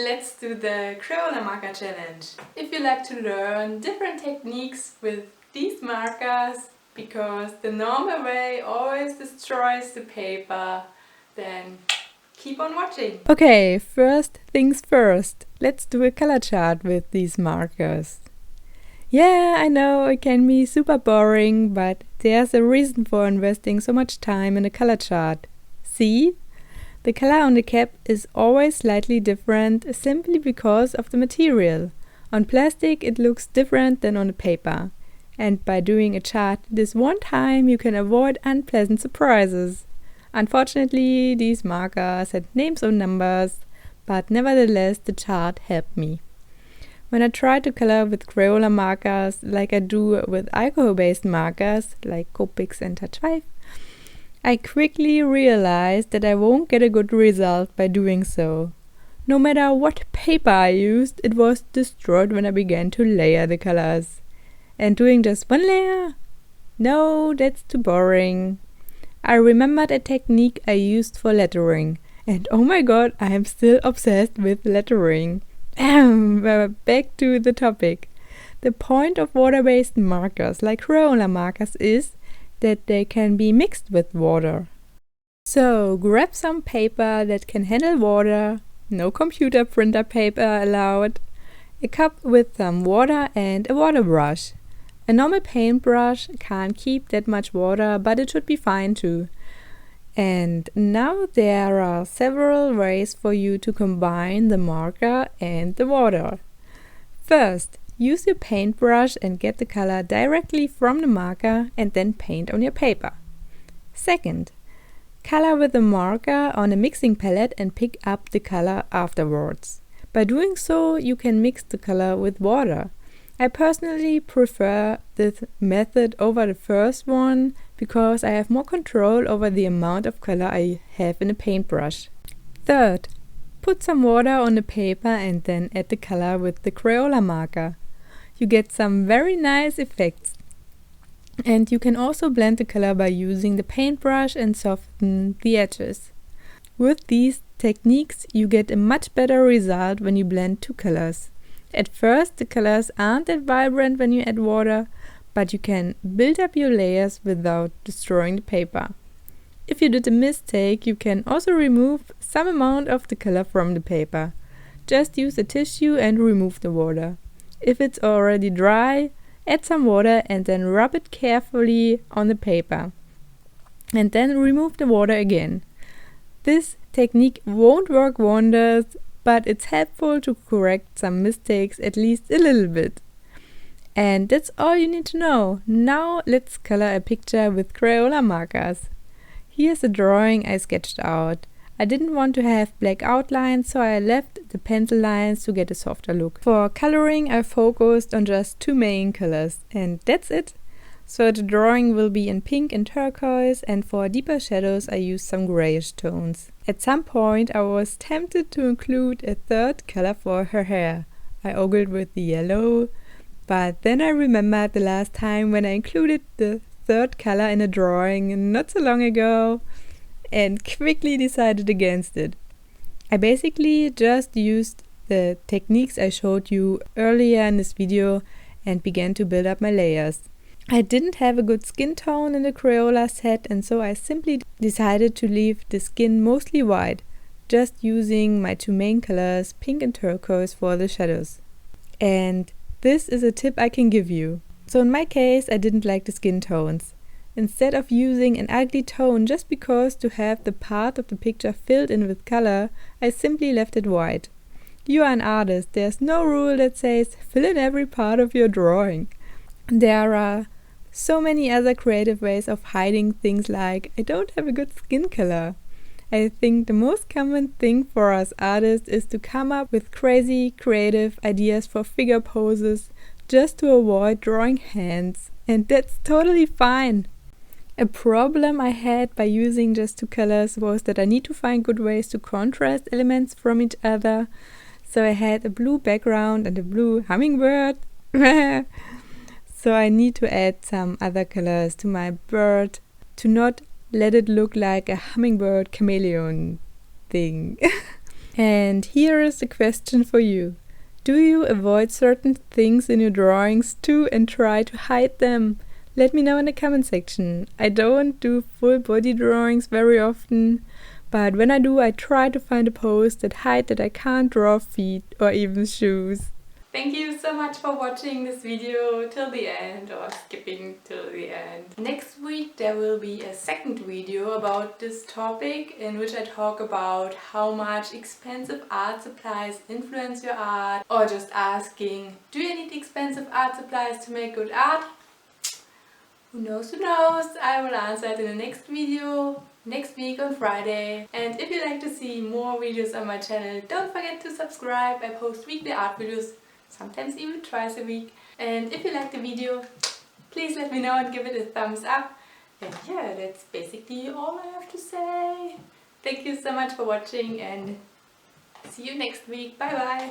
Let's do the Crayola Marker challenge. If you like to learn different techniques with these markers, because the normal way always destroys the paper, then keep on watching. Okay, first things first. Let's do a color chart with these markers. Yeah, I know it can be super boring, but there's a reason for investing so much time in a color chart. See? The color on the cap is always slightly different simply because of the material. On plastic it looks different than on the paper. And by doing a chart this one time you can avoid unpleasant surprises. Unfortunately, these markers had names or numbers, but nevertheless the chart helped me. When I try to color with Crayola markers like I do with alcohol-based markers like Copics and Touch 5, I quickly realized that I won't get a good result by doing so. No matter what paper I used, it was destroyed when I began to layer the colors. And doing just one layer? No, that's too boring. I remembered a technique I used for lettering, and oh my god, I am still obsessed with lettering. Back to the topic. The point of water-based markers like Crayola markers is that they can be mixed with water. So grab some paper that can handle water, no computer printer paper allowed, a cup with some water and a water brush. A normal paintbrush can't keep that much water, but it should be fine too. And now there are several ways for you to combine the marker and the water. First, use your paintbrush and get the color directly from the marker and then paint on your paper. Second, color with the marker on a mixing palette and pick up the color afterwards. By doing so, you can mix the color with water. I personally prefer this method over the first one because I have more control over the amount of color I have in a paintbrush. Third, put some water on the paper and then add the color with the Crayola marker. You get some very nice effects. And you can also blend the color by using the paintbrush and soften the edges. With these techniques, you get a much better result when you blend two colors. At first, the colors aren't that vibrant when you add water, but you can build up your layers without destroying the paper. If you did a mistake, you can also remove some amount of the color from the paper. Just use a tissue and remove the water. If it's already dry, add some water and then rub it carefully on the paper. And then remove the water again. This technique won't work wonders, but it's helpful to correct some mistakes at least a little bit. And that's all you need to know. Now let's color a picture with Crayola markers. Here's a drawing I sketched out. I didn't want to have black outlines, so I left the pencil lines to get a softer look. For coloring, I focused on just two main colors, and that's it. So the drawing will be in pink and turquoise, and for deeper shadows I used some grayish tones. At some point I was tempted to include a third color for her hair. I ogled with the yellow, but then I remembered the last time when I included the third color in a drawing not so long ago, and quickly decided against it. I basically just used the techniques I showed you earlier in this video and began to build up my layers. I didn't have a good skin tone in the Crayola set, and so I simply decided to leave the skin mostly white, just using my two main colors, pink and turquoise, for the shadows. And this is a tip I can give you. So in my case, I didn't like the skin tones. Instead of using an ugly tone just because to have the part of the picture filled in with color, I simply left it white. You are an artist, there's no rule that says fill in every part of your drawing. There are so many other creative ways of hiding things like I don't have a good skin color. I think the most common thing for us artists is to come up with crazy creative ideas for figure poses just to avoid drawing hands, and that's totally fine. A problem I had by using just two colors was that I need to find good ways to contrast elements from each other. So I had a blue background and a blue hummingbird. So I need to add some other colors to my bird to not let it look like a hummingbird chameleon thing. And here is the question for you. Do you avoid certain things in your drawings too and try to hide them? Let me know in the comment section. I don't do full body drawings very often, but when I do, I try to find a pose that hides that I can't draw feet or even shoes. Thank you so much for watching this video till the end or skipping till the end. Next week there will be a second video about this topic in which I talk about how much expensive art supplies influence your art, or just asking, do you need expensive art supplies to make good art? Who knows, who knows? I will answer it in the next video next week on Friday. And if you'd like to see more videos on my channel, don't forget to subscribe. I post weekly art videos, sometimes even twice a week. And if you like the video, please let me know and give it a thumbs up. And yeah, that's basically all I have to say. Thank you so much for watching and see you next week. Bye bye!